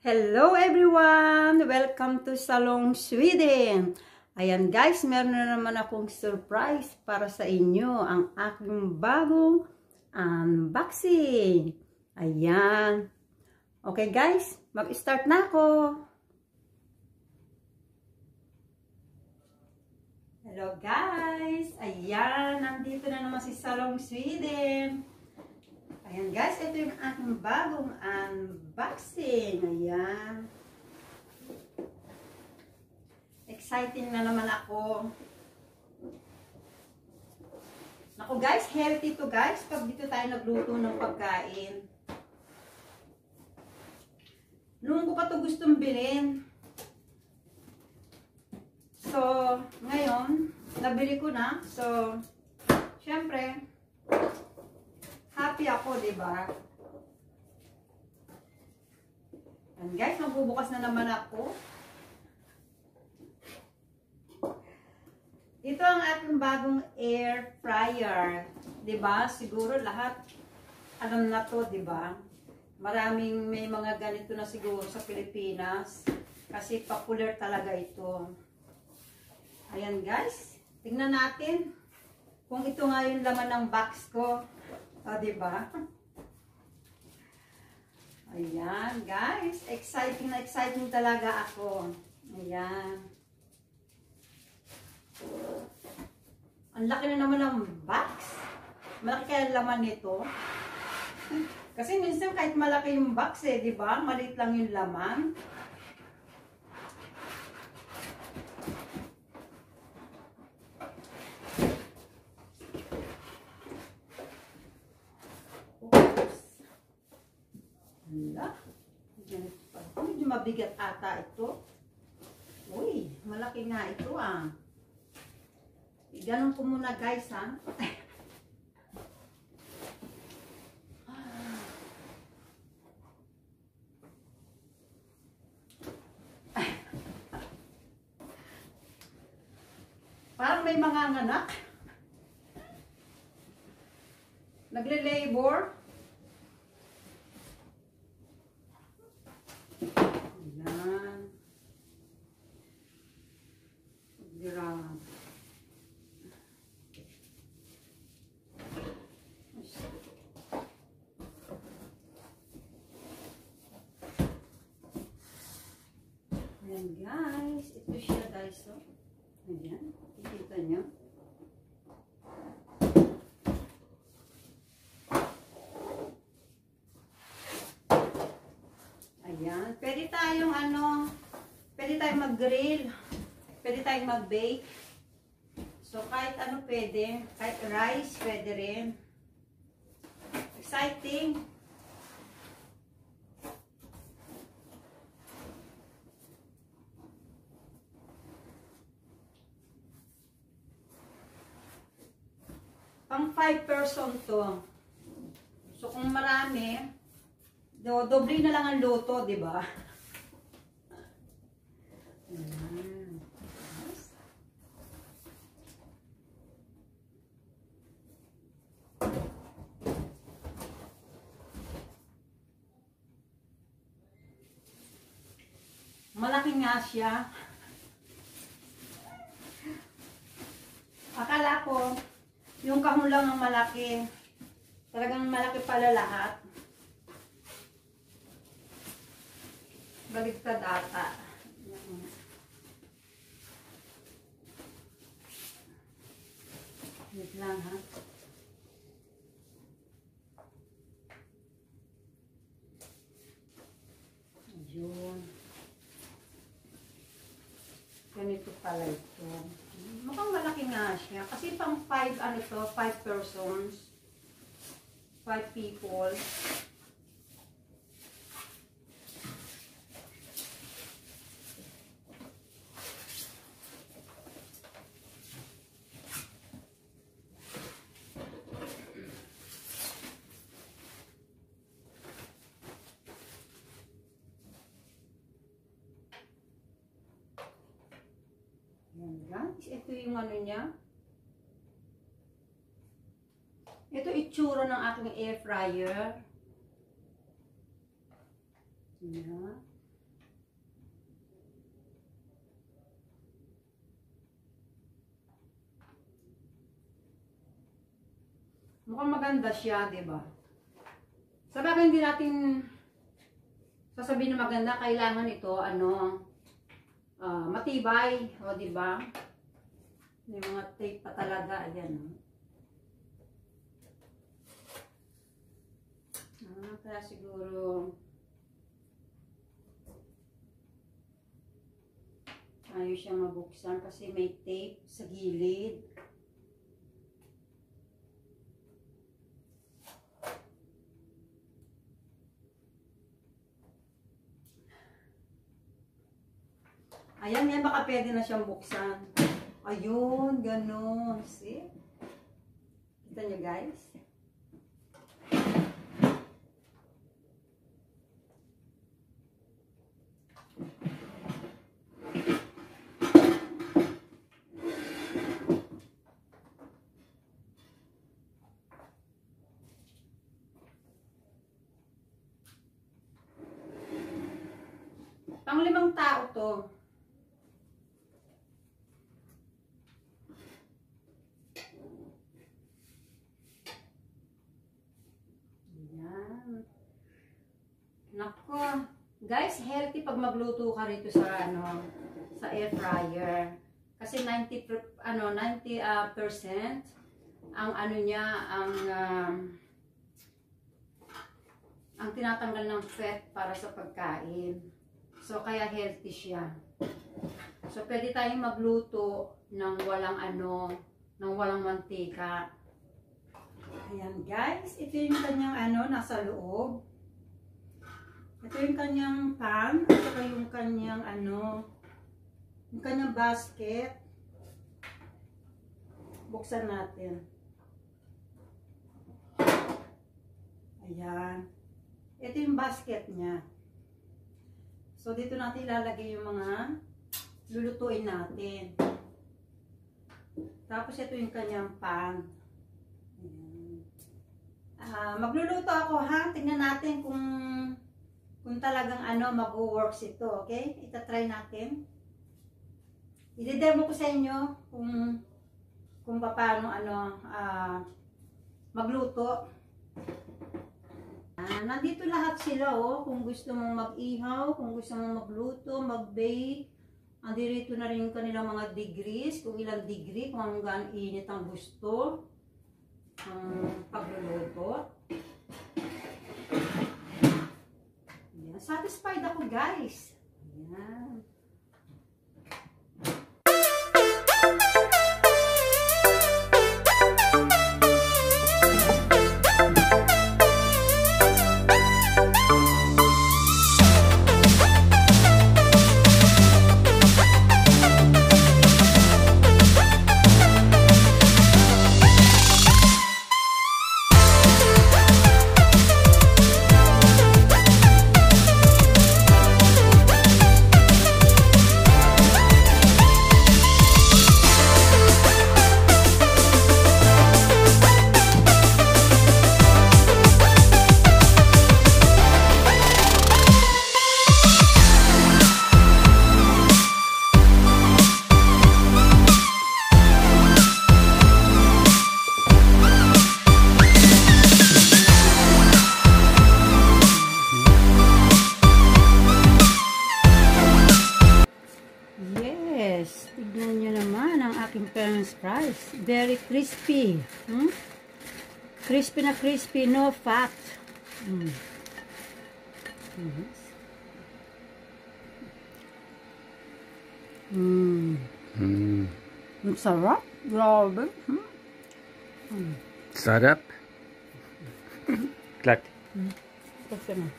Hello everyone! Welcome to Salong Sweden! Ayan guys, meron na naman akong surprise para sa inyo. Ang aking bagong unboxing. Ayan. Okay guys, mag-start na ako. Hello guys! Ayan, nandito na naman si Salong Sweden. Ayan guys, ito yung aking bagong unboxing. Ayan. Exciting na naman ako. Naku guys, healthy to guys pag dito tayo nagluto ng pagkain. Noon ko pa to gustong bilhin. So, ngayon, nabili ko na. So, syempre, happy ako, diba? And guys, magbubukas na naman ako. Ito ang ating bagong air fryer. Diba? Siguro lahat alam na to, diba? Maraming may mga ganito na siguro sa Pilipinas. Kasi popular talaga ito. Ayan guys. Tingnan natin kung ito nga yung laman ng box ko. O, diba? Ayan, guys. Exciting na exciting talaga ako. Ayan. Ang laki na naman ng box. Malaki kaya laman nito. Kasi minsan kahit malaki yung box diba? Maliit lang yung laman. Medyo mabigat ata ito. Uy, malaki nga ito Ganun ko muna guys Parang may mga anak. Nagle-labor. Ayan. Grabe. Ayan guys. Ito siya guys. Ayan. Kikita nyo. Ayan. Pwede tayong pwede tayong mag-grill. Pwede tayong mag-bake. So, kahit ano pwede. Kahit rice, pwede rin. Exciting. Pang 5 person to. So, kung marami, doble na lang ang luto, di ba? Malaki nga siya. Akala ko, yung kahon lang ang malaki. Talagang malaki pala lahat. Baligtad ata. Wait lang ha. Ayun. Ganito pala ito. Mukhang malaki nga siya. Kasi pang 5 5 persons. 5 people. Guys, ito yung niya. Ito itsura ng aking air fryer. Ayan. Mukhang maganda siya, di ba? Sa bagay, hindi natin sasabihin na maganda. Kailangan ito, matibay. O, di ba? May mga tape pa talaga. Ayan. Kaya siguro ayaw siya mabuksan kasi may tape sa gilid. Ayan, yan, baka pwede na siyang buksan. Ayun, ganun. See? Kita nyo, guys? Pang-5 tao to. Ayan. Nako. Guys, healthy pag magluto ka rito sa sa air fryer. Kasi 90% ang niya, ang tinatanggal ng fat para sa pagkain. So, kaya healthy siya. So, pwede tayong magluto ng walang ng walang mantika. Ayan, guys. Ito yung kanyang nasa loob. Ito yung kanyang pan. At saka yung kanyang yung kanyang basket. Buksan natin. Ayan. Ito yung basket niya. So, dito natin ilalagay yung mga lulutuin natin. Tapos, ito yung kanyang pan. Magluluto ako, ha? Tingnan natin kung talagang mag-works ito, okay? Ita-try natin. I-demo ko sa inyo kung paano magluto. Nandito lahat sila, kung gusto mong mag-ihaw, kung gusto mong magluto, mag-bake. Andirito na rin yung kanilang mga degrees, kung ilang degree, kung hanggang init ang gusto pagluluto. Ayan. Satisfied ako, guys. Ayan. Tignan nyo naman ang aking French fries. Very crispy. Crispy na crispy, no fat. Ang sarap. Grabe. Sarap. Klart. Kasi na.